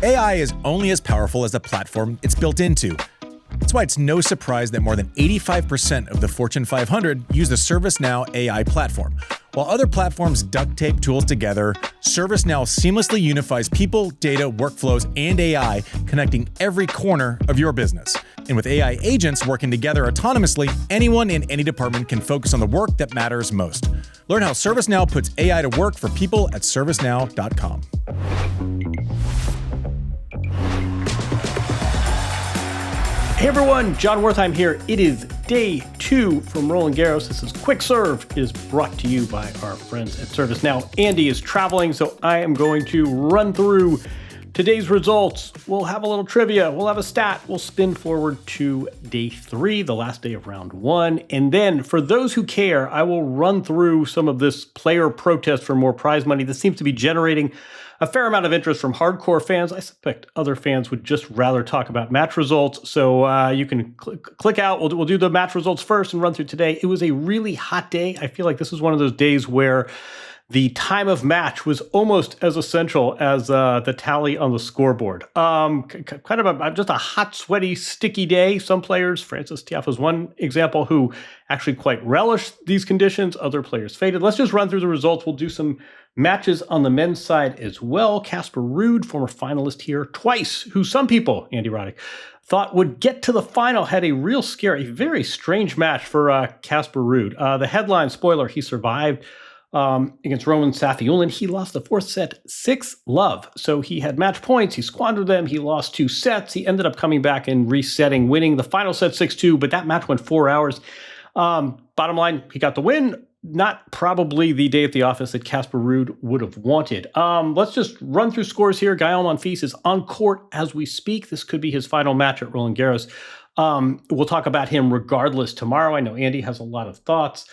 AI is only as powerful as the platform it's built into. That's why it's no surprise that more than 85% of the Fortune 500 use the ServiceNow AI platform. While other platforms duct tape tools together, ServiceNow seamlessly unifies people, data, workflows, and AI, connecting every corner of your business. And with AI agents working together autonomously, anyone in any department can focus on the work that matters most. Learn how ServiceNow puts AI to work for people at servicenow.com. Hey everyone, Jon Wertheim here. It is day 2 from Roland Garros. This is Quick Serve. It is brought to you by our friends at ServiceNow. Andy is traveling, so I am going to run through today's results. We'll have a little trivia. We'll have a stat. We'll spin forward to day 3, the last day of round 1. And then for those who care, I will run through some of this player protest for more prize money. This seems to be generating a fair amount of interest from hardcore fans. I suspect other fans would just rather talk about match results. So you can click out. We'll do the match results first and run through today. It was a really hot day. I feel like this is one of those days where the time of match was almost as essential as the tally on the scoreboard. Kind of just a hot, sweaty, sticky day. Some players, Frances Tiafoe is one example, who actually quite relished these conditions. Other players faded. Let's just run through the results. We'll do some matches on the men's side as well. Casper Ruud, former finalist here twice, who some people, Andy Roddick, thought would get to the final, had a real scare, a very strange match for Casper Ruud. The headline, spoiler, he survived against Roman Safiullin. He lost the fourth set 6-love. So he had match points. He squandered them. He lost 2 sets. He ended up coming back and resetting, winning the final set 6-2, but that match went 4 hours. Bottom line, he got the win. Not probably the day at the office that Casper Ruud would have wanted. Let's just run through scores here. Gael Monfils is on court as we speak. This could be his final match at Roland Garros. We'll talk about him regardless tomorrow. I know Andy has a lot of thoughts.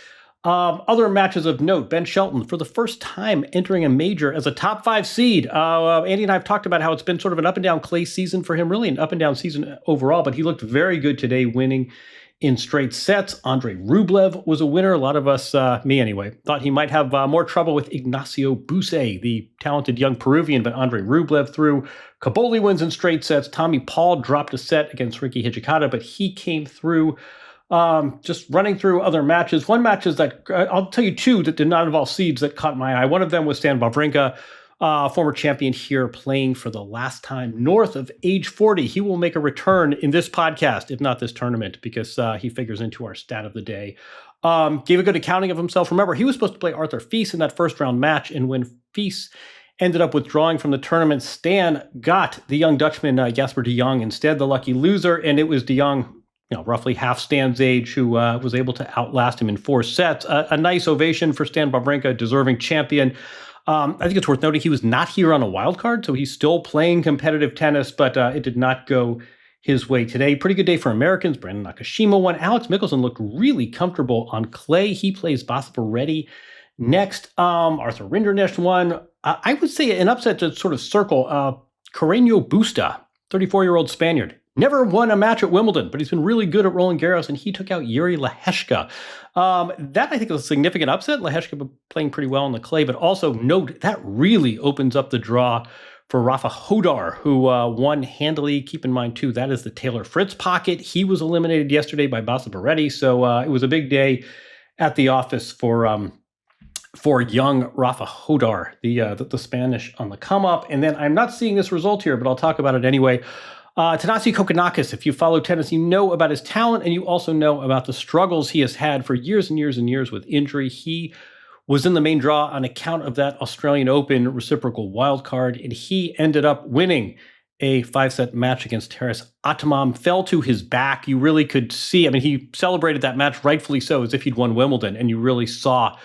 Other matches of note, Ben Shelton, for the first time entering a major as a top 5 seed. Andy and I have talked about how it's been sort of an up and down clay season for him, really an up and down season overall, but he looked very good today, winning in straight sets. Andrei Rublev was a winner. A lot of us, me anyway, thought he might have more trouble with Ignacio Busse, the talented young Peruvian, but Andrei Rublev through. Caboli wins in straight sets. Tommy Paul dropped a set against Rinky Hijikata, but he came through. Just running through other matches. One match is that, I'll tell you 2 that did not involve seeds that caught my eye. One of them was Stan Wawrinka, former champion here, playing for the last time north of age 40. He will make a return in this podcast, if not this tournament, because he figures into our stat of the day. Gave a good accounting of himself. Remember, he was supposed to play Arthur Fils in that first round match, and when Fils ended up withdrawing from the tournament, Stan got the young Dutchman, Jasper de Jong, instead, the lucky loser, and it was de Jong, roughly half Stan's age, who was able to outlast him in 4 sets. A nice ovation for Stan Wawrinka, deserving champion. I think it's worth noting he was not here on a wild card, so he's still playing competitive tennis, but it did not go his way today. Pretty good day for Americans. Brandon Nakashima won. Alex Mickelson looked really comfortable on clay. He plays Basaparetti next. Arthur Rinderknecht won. I would say an upset to sort of circle. Carreño Busta, 34-year-old Spaniard. Never won a match at Wimbledon, but he's been really good at Roland Garros, and he took out Yuri Leheshka. That, I think, is a significant upset. Leheshka playing pretty well on the clay, but also note that really opens up the draw for Rafa Hodar, who won handily. Keep in mind, too, that is the Taylor Fritz pocket. He was eliminated yesterday by Basaparetti, so it was a big day at the office for young Rafa Hodar, the Spanish on the come-up. And then I'm not seeing this result here, but I'll talk about it anyway. Thanasi Kokkinakis, if you follow tennis, you know about his talent, and you also know about the struggles he has had for years and years and years with injury. He was in the main draw on account of that Australian Open reciprocal wildcard, and he ended up winning a 5-set match against Taras Atamam, fell to his back. You really could see, he celebrated that match, rightfully so, as if he'd won Wimbledon, and you really saw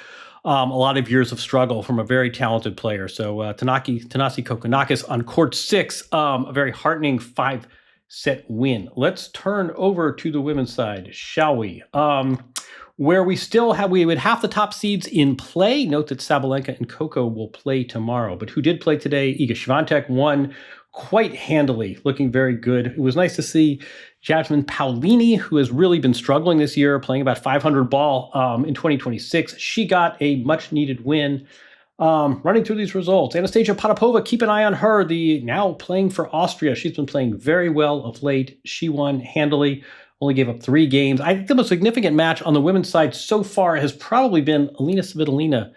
a lot of years of struggle from a very talented player. So Thanasi Kokkinakis on court 6, a very heartening 5-set win. Let's turn over to the women's side, shall we? Where we would half the top seeds in play. Note that Sabalenka and Coco will play tomorrow. But who did play today? Iga Świątek won quite handily, looking very good. It was nice to see Jasmine Paolini, who has really been struggling this year, playing about 500 ball in 2026. She got a much-needed win Running through these results, Anastasia Potapova, keep an eye on her, the now playing for Austria. She's been playing very well of late. She won handily, only gave up 3 games. I think the most significant match on the women's side so far has probably been Elina Svitolina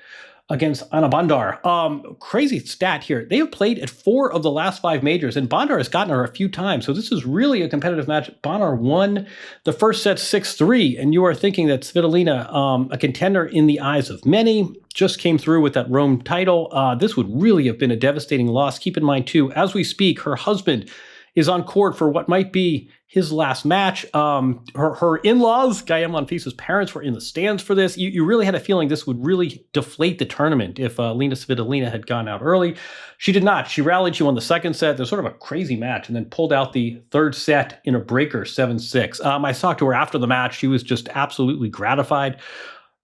against Anna Bondar. Crazy stat here. They have played at 4 of the last 5 majors, and Bondar has gotten her a few times. So this is really a competitive match. Bondar won the first set 6-3, and you are thinking that Svitolina, a contender in the eyes of many, just came through with that Rome title. This would really have been a devastating loss. Keep in mind, too, as we speak, her husband is on court for what might be his last match. Her in-laws, Gaia Monfils's parents, were in the stands for this. You really had a feeling this would really deflate the tournament if Elina Svitolina had gone out early. She did not. She rallied. She won the second set. There's sort of a crazy match, and then pulled out the third set in a breaker, 7-6. I talked to her after the match. She was just absolutely gratified.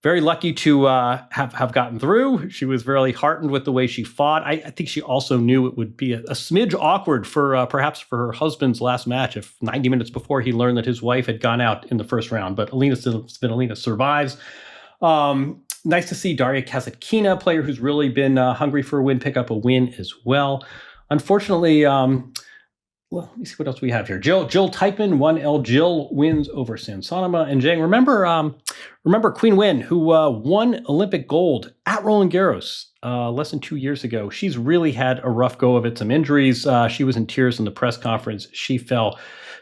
Very lucky to have gotten through. She was really heartened with the way she fought. I think she also knew it would be a smidge awkward for perhaps for her husband's last match if 90 minutes before he learned that his wife had gone out in the first round. But Elina Svitolina survives. Nice to see Daria Kasatkina, a player who's really been hungry for a win, pick up a win as well. Unfortunately, well, let me see what else we have here. Jill Teichmann, 1L. Jill wins over Sansonova. And Jang, remember Queen Win, who won Olympic gold at Roland Garros less than 2 years ago. She's really had a rough go of it, some injuries. She was in tears in the press conference. She fell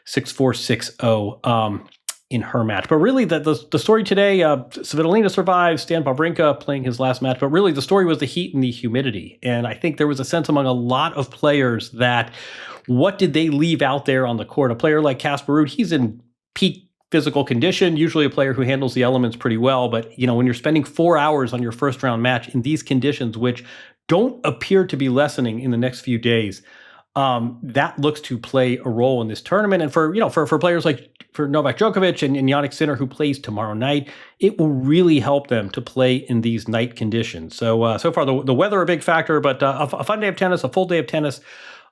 6-4, 6-0 in her match. But really, the story today, Svitolina survived, Stan Wawrinka playing his last match. But really, the story was the heat and the humidity. And I think there was a sense among a lot of players that what did they leave out there on the court? A player like Casper Ruud, he's in peak physical condition, usually a player who handles the elements pretty well. But, when you're spending 4 hours on your first round match in these conditions, which don't appear to be lessening in the next few days, that looks to play a role in this tournament. And for players like for Novak Djokovic and Jannik Sinner, who plays tomorrow night, it will really help them to play in these night conditions. So far, the weather a big factor, but a fun day of tennis, a full day of tennis.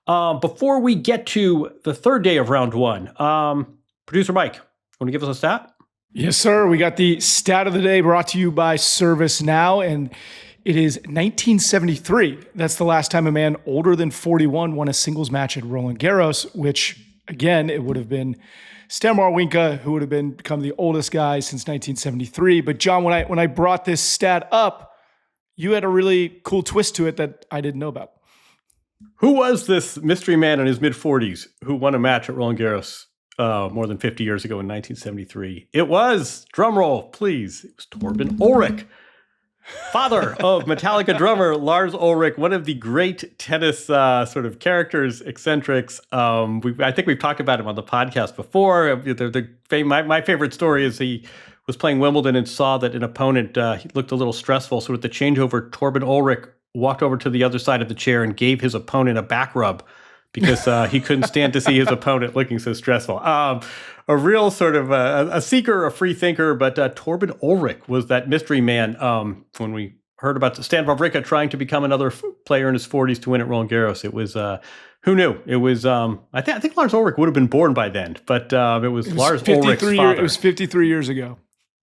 Before we get to the third day of round one, producer Mike, want to give us a stat? Yes, sir. We got the stat of the day brought to you by Service Now, and it is 1973. That's the last time a man older than 41 won a singles match at Roland Garros, which, again, it would have been Stan Wawrinka, who would have become the oldest guy since 1973. But John, when I brought this stat up, you had a really cool twist to it that I didn't know about. Who was this mystery man in his mid-40s who won a match at Roland Garros more than 50 years ago in 1973? It was, drumroll, please, it was Torben Ulrich, father of Metallica drummer Lars Ulrich, one of the great tennis sort of characters, eccentrics. I think we've talked about him on the podcast before. My favorite story is he was playing Wimbledon and saw that an opponent he looked a little stressful. So at the changeover, Torben Ulrich walked over to the other side of the chair and gave his opponent a back rub because he couldn't stand to see his opponent looking so stressful. A real sort of a seeker, a free thinker, but Torben Ulrich was that mystery man when we heard about Stan Wawrinka trying to become another player in his 40s to win at Roland Garros. It was, who knew? It was, I think Lars Ulrich would have been born by then, but it was Lars Ulrich's father. It was 53 years ago.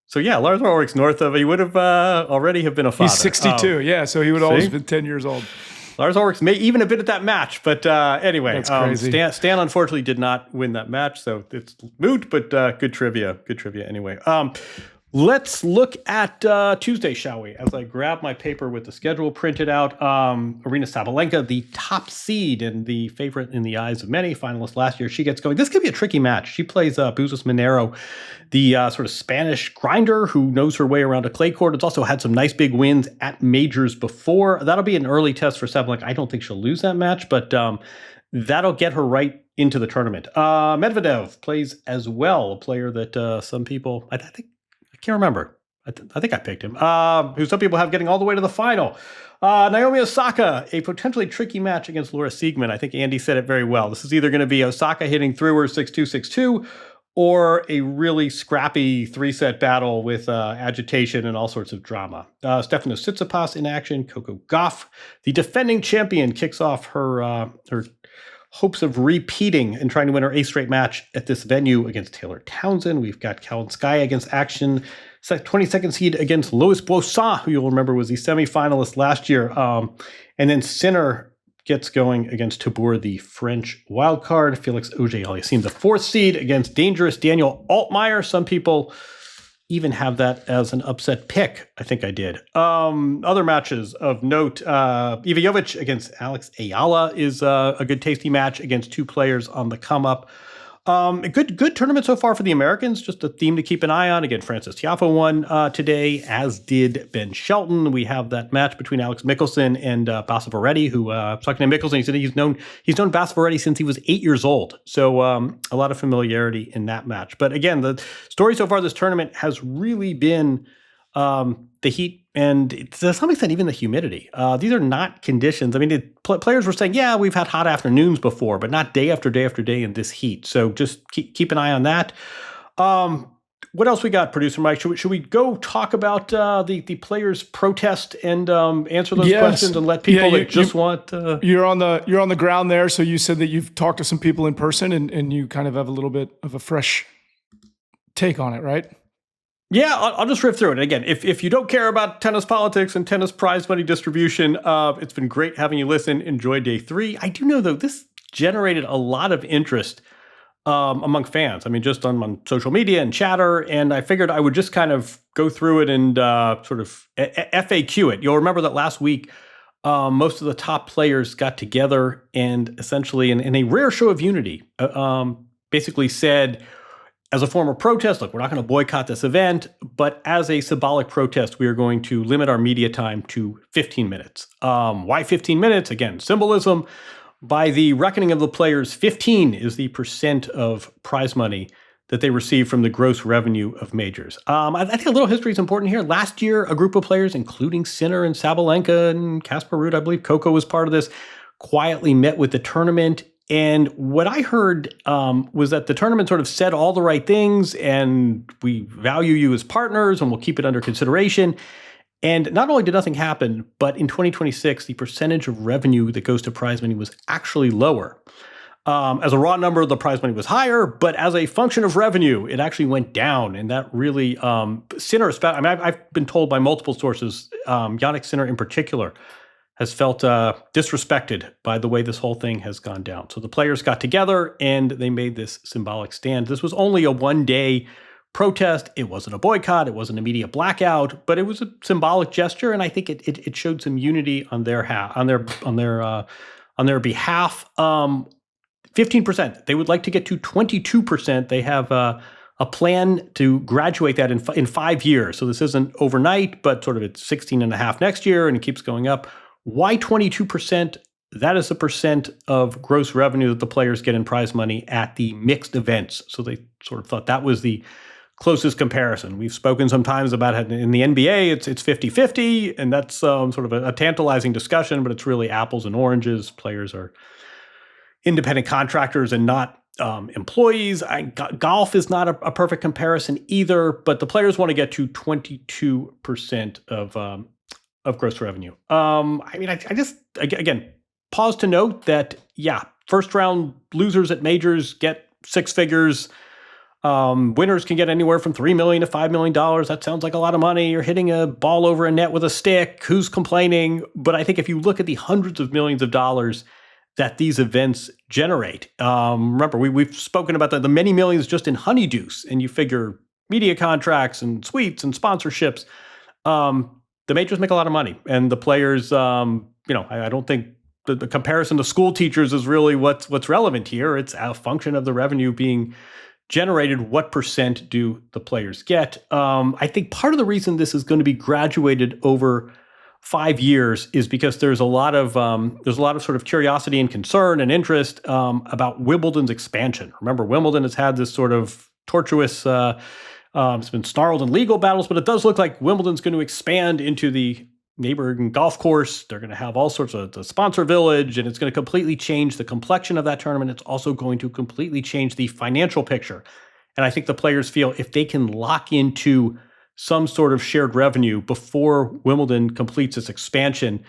So yeah, Lars Ulrich's north of, he would have already have been a father. He's 62, so he would always have been 10 years old. Lars Ulrich may even have been at that match, but anyway, that's crazy. Stan unfortunately did not win that match, so it's moot, but good trivia anyway. Let's look at Tuesday, shall we? As I grab my paper with the schedule printed out, Aryna Sabalenka, the top seed and the favorite in the eyes of many, finalist last year, she gets going. This could be a tricky match. She plays Buzos Monero, the sort of Spanish grinder who knows her way around a clay court. It's also had some nice big wins at majors before. That'll be an early test for Sabalenka. I don't think she'll lose that match, but that'll get her right into the tournament. Medvedev plays as well, a player that some people, I can't remember. I think I picked him. Who some people have getting all the way to the final. Naomi Osaka, a potentially tricky match against Laura Siegemund. I think Andy said it very well. This is either going to be Osaka hitting through her 6-2, 6-2, or a really scrappy 3-set battle with agitation and all sorts of drama. Stefanos Tsitsipas in action. Coco Gauff, the defending champion, kicks off her hopes of repeating and trying to win her 8th straight match at this venue against Taylor Townsend. We've got Kalinskaya against Action, 22nd seed against Lois Boissin, who you'll remember was the semifinalist last year. And then Sinner gets going against Tabor, the French wildcard. Felix Auger-Aliassime, the 4th seed, against dangerous Daniel Altmaier. Some people even have that as an upset pick. I think I did. Other matches of note, Iva Jovic against Alex Ayala is a good tasty match against 2 players on the come up. A good tournament so far for the Americans, just a theme to keep an eye on. Again, Francis Tiafoe won today, as did Ben Shelton. We have that match between Alex Michelsen and Basse Veretti, who, talking to Michelsen, he said he's known Basse Veretti since he was 8 years old. So a lot of familiarity in that match. But again, the story so far this tournament has really been the heat and to some extent even the humidity. These are not conditions. I mean, players were saying, yeah, we've had hot afternoons before, but not day after day after day in this heat. So just keep an eye on that. What else we got, producer Mike? Should we go talk about the players' protest and answer those questions and let people want? You're on the ground there, so you said that you've talked to some people in person and you kind of have a little bit of a fresh take on it, right? Yeah, I'll just riff through it. Again, if you don't care about tennis politics and tennis prize money distribution, it's been great having you listen. Enjoy day 3. I do know, though, this generated a lot of interest among fans. I mean, just on social media and chatter, and I figured I would just kind of go through it and sort of FAQ it. You'll remember that last week, most of the top players got together and essentially, in a rare show of unity, basically said, as a form of protest, look, we're not going to boycott this event, but as a symbolic protest, we are going to limit our media time to 15 minutes. Why 15 minutes? Again, symbolism. By the reckoning of the players, 15 is the percent of prize money that they receive from the gross revenue of majors. I think a little history is important here. Last year, a group of players, including Sinner and Sabalenka and Casper Ruud, I believe Coco was part of this, quietly met with the tournament. And what I heard was that the tournament sort of said all the right things, and we value you as partners, and we'll keep it under consideration. And not only did nothing happen, but in 2026, the percentage of revenue that goes to prize money was actually lower. As a raw number, the prize money was higher, but as a function of revenue, it actually went down. And that really, Sinner, I mean, I've been told by multiple sources, Jannik Sinner in particular, has felt disrespected by the way this whole thing has gone down. So the players got together and they made this symbolic stand. This was only a one-day protest. It wasn't a boycott. It wasn't a media blackout, but it was a symbolic gesture, and I think it showed some unity on their behalf. 15%. They would like to get to 22%. They have a plan to graduate that in 5 years. So this isn't overnight, but sort of it's 16.5 next year, and it keeps going up. Why 22%? That is the percent of gross revenue that the players get in prize money at the mixed events. So they sort of thought that was the closest comparison. We've spoken sometimes about it in the NBA, it's 50-50, and that's sort of a tantalizing discussion, but it's really apples and oranges. Players are independent contractors and not employees. Golf is not a perfect comparison either, but the players want to get to 22% of gross revenue. I mean, I just, again, pause to note that, yeah, first round losers at majors get 6 figures. Winners can get anywhere from $3 million to $5 million. That sounds like a lot of money. You're hitting a ball over a net with a stick. Who's complaining? But I think if you look at the hundreds of millions of dollars that these events generate, remember, we've spoken about the many millions just in honeydews, and you figure media contracts and suites and sponsorships. The majors make a lot of money, and the players, I don't think the comparison to school teachers is really what's relevant here. It's a function of the revenue being generated. What percent do the players get? I think part of the reason this is going to be graduated over 5 years is because there's a lot of sort of curiosity and concern and interest about Wimbledon's expansion. Remember, Wimbledon has had this sort of tortuous. It's been snarled in legal battles, but it does look like Wimbledon's going to expand into the neighboring golf course. They're going to have all sorts of the sponsor village, and it's going to completely change the complexion of that tournament. It's also going to completely change the financial picture. And I think the players feel if they can lock into some sort of shared revenue before Wimbledon completes its expansion,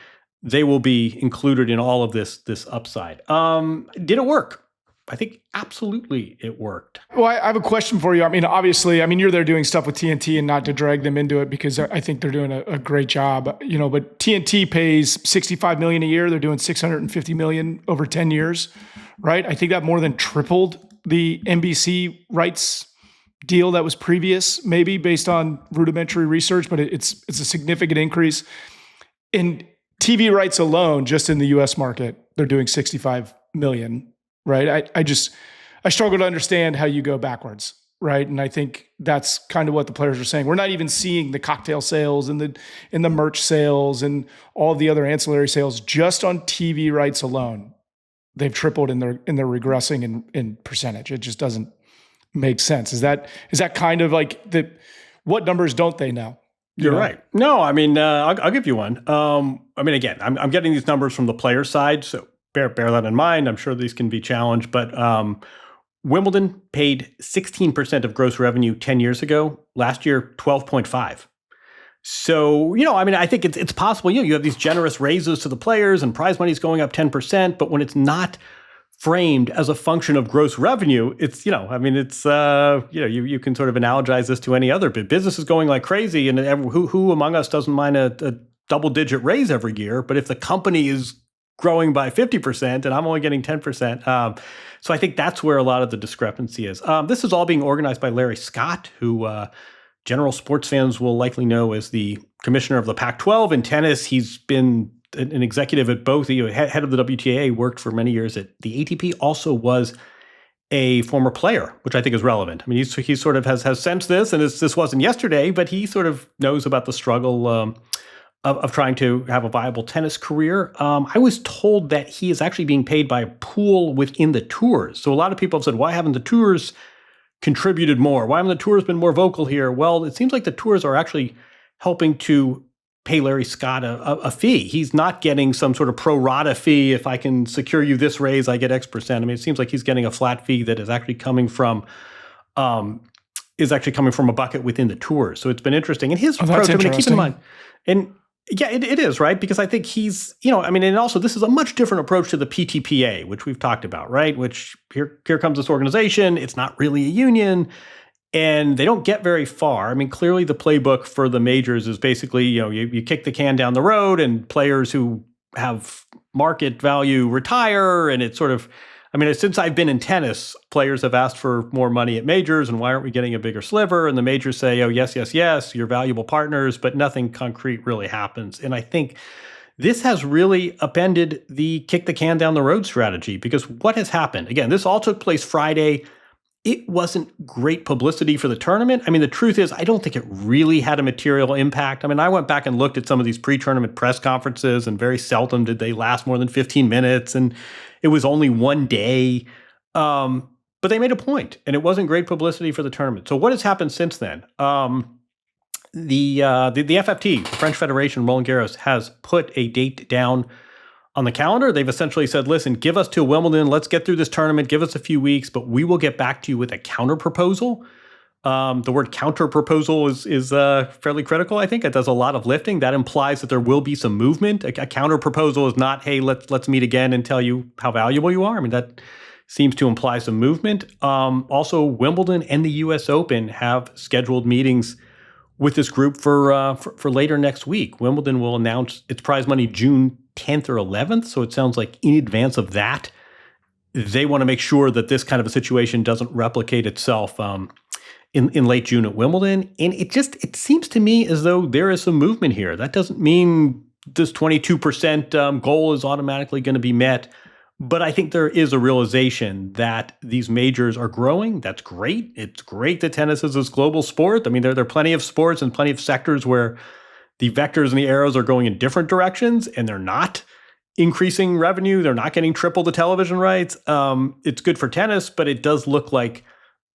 they will be included in all of this upside. Did it work? I think absolutely it worked. Well, I have a question for you. I mean, obviously, you're there doing stuff with TNT, and not to drag them into it because I think they're doing a great job, but TNT pays $65 million a year. They're doing $650 million over 10 years, right? I think that more than tripled the NBC rights deal that was previous, maybe based on rudimentary research, but it's a significant increase. In TV rights alone, just in the US market, they're doing $65 million. Right. I struggle to understand how you go backwards. Right. And I think that's kind of what the players are saying. We're not even seeing the cocktail sales and the merch sales and all the other ancillary sales just on TV rights alone. They've tripled and they're regressing in percentage. It just doesn't make sense. Is that kind of like what numbers don't they know? You're right. No, I mean, I'll give you one. Again, I'm getting these numbers from the player side, so bear that in mind. I'm sure these can be challenged, but Wimbledon paid 16% of gross revenue 10 years ago. Last year, 12.5. So, I think it's possible. You have these generous raises to the players and prize money is going up 10%, but when it's not framed as a function of gross revenue, it's, you can sort of analogize this to any other bit. Business is going like crazy, and who among us doesn't mind a double-digit raise every year? But if the company is growing by 50% and I'm only getting 10%. So I think that's where a lot of the discrepancy is. This is all being organized by Larry Scott, who general sports fans will likely know as the commissioner of the Pac-12 in tennis. He's been an executive at both. Head of the WTA, worked for many years at the ATP, also was a former player, which I think is relevant. I mean, he sort of has sensed this, and this wasn't yesterday, but he sort of knows about the struggle of trying to have a viable tennis career. I was told that he is actually being paid by a pool within the tours. So a lot of people have said, why haven't the tours contributed more? Why haven't the tours been more vocal here? Well, it seems like the tours are actually helping to pay Larry Scott a fee. He's not getting some sort of pro rata fee. If I can secure you this raise, I get X percent. I mean, it seems like he's getting a flat fee that is actually coming from a bucket within the tours. So it's been interesting. And his approach, keep in mind, and yeah, it is, right? Because I think he's, and also this is a much different approach to the PTPA, which we've talked about, right? Which here comes this organization. It's not really a union, and they don't get very far. I mean, clearly the playbook for the majors is basically, you kick the can down the road, and players who have market value retire, and it's sort of, since I've been in tennis, players have asked for more money at majors, and why aren't we getting a bigger sliver? And the majors say, oh, yes, you're valuable partners, but nothing concrete really happens. And I think this has really upended the kick the can down the road strategy, because what has happened? Again, this all took place Friday. It wasn't great publicity for the tournament. The truth is, I don't think it really had a material impact. I went back and looked at some of these pre-tournament press conferences, and very seldom did they last more than 15 minutes. And it was only one day. But they made a point, and it wasn't great publicity for the tournament. So what has happened since then? The FFT, the French Federation, Roland Garros, has put a date down on the calendar. They've essentially said, listen, give us till Wimbledon. Let's get through this tournament. Give us a few weeks, but we will get back to you with a counter proposal. The word counter proposal is fairly critical. I think it does a lot of lifting. That implies that there will be some movement. A counter proposal is not, hey, let's meet again and tell you how valuable you are. That seems to imply some movement. Also, Wimbledon and the U.S. Open have scheduled meetings with this group for later next week. Wimbledon will announce its prize money June 10th or 11th. So it sounds like in advance of that, they want to make sure that this kind of a situation doesn't replicate itself in late June at Wimbledon. And it seems to me as though there is some movement here. That doesn't mean this 22% goal is automatically going to be met. But I think there is a realization that these majors are growing. That's great. It's great that tennis is this global sport. There are plenty of sports and plenty of sectors where the vectors and the arrows are going in different directions, and they're not increasing revenue. They're not getting triple the television rights. It's good for tennis, but it does look like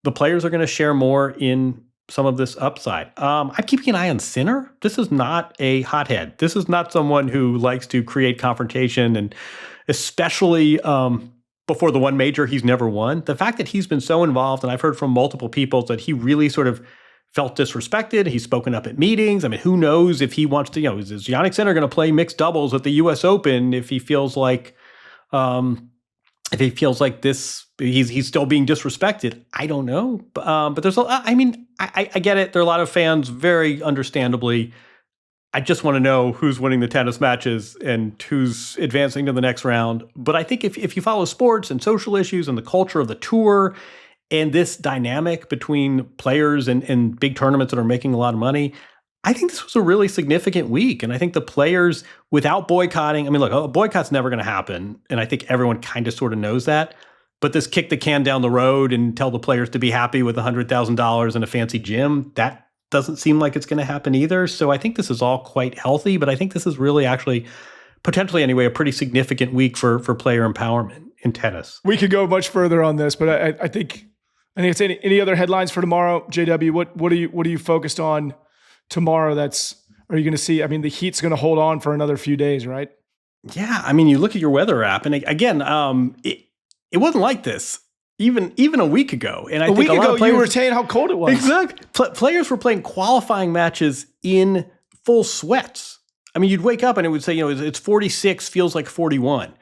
the players are going to share more in some of this upside. I'm keeping an eye on Sinner. This is not a hothead. This is not someone who likes to create confrontation, and especially before the one major he's never won. The fact that he's been so involved, and I've heard from multiple people that he really sort of felt disrespected. He's spoken up at meetings. I mean, who knows if he wants to, is Jannik Sinner going to play mixed doubles at the US Open if he feels like this, he's still being disrespected? I don't know. But there's I get it. There are a lot of fans, very understandably. I just want to know who's winning the tennis matches and who's advancing to the next round. But I think if you follow sports and social issues and the culture of the tour and this dynamic between players and big tournaments that are making a lot of money, I think this was a really significant week. And I think the players, without boycotting, look, a boycott's never going to happen. And I think everyone kind of sort of knows that. But this kick the can down the road and tell the players to be happy with $100,000 in a fancy gym, that doesn't seem like it's going to happen either. So I think this is all quite healthy. But I think this is really actually, potentially anyway, a pretty significant week for player empowerment in tennis. We could go much further on this, but I think it's any other headlines for tomorrow, JW. What are you focused on tomorrow? Are you going to see? The heat's going to hold on for another few days, right? Yeah, you look at your weather app, and again, it wasn't like this even a week ago. And I think a lot of players, you were saying how cold it was. Exactly, players were playing qualifying matches in full sweats. You'd wake up and it would say, it's 46, feels like 41.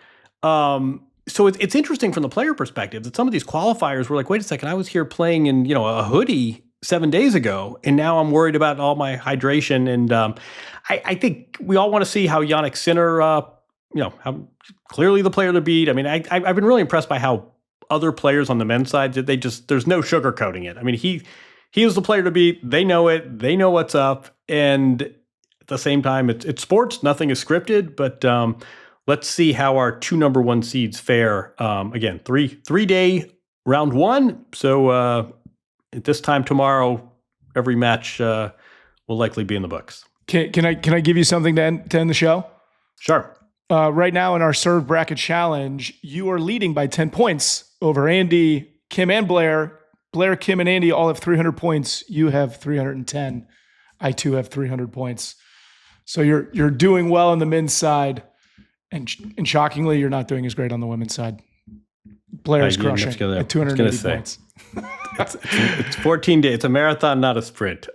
So it's interesting from the player perspective that some of these qualifiers were like, wait a second, I was here playing in, a hoodie 7 days ago, and now I'm worried about all my hydration. And I think we all want to see how Jannik Sinner, how clearly the player to beat. I've been really impressed by how other players on the men's side, there's no sugarcoating it. He is the player to beat. They know it. They know what's up. And at the same time, it's sports. Nothing is scripted, but let's see how our two number one seeds fare. Again, three-day round one. So at this time tomorrow, every match will likely be in the books. Can I give you something to end the show? Sure. Right now in our serve bracket challenge, you are leading by 10 points over Andy, Kim, and Blair. Blair, Kim, and Andy all have 300 points. You have 310. I too have 300 points. So you're doing well on the men's side. And shockingly, you're not doing as great on the women's side. Blair's crushing at 280 points. It's 14 days. It's a marathon, not a sprint.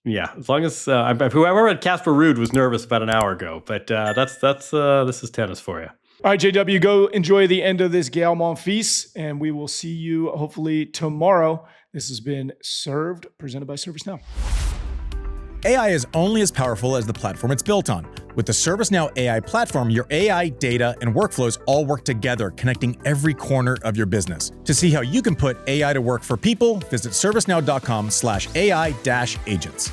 Yeah, as long as whoever at Casper Ruud was nervous about an hour ago, but this is tennis for you. All right, JW, go enjoy the end of this Gael Monfils, and we will see you hopefully tomorrow. This has been Served, presented by ServiceNow. AI is only as powerful as the platform it's built on. With the ServiceNow AI platform, your AI, data, and workflows all work together, connecting every corner of your business. To see how you can put AI to work for people, visit servicenow.com/AI-agents.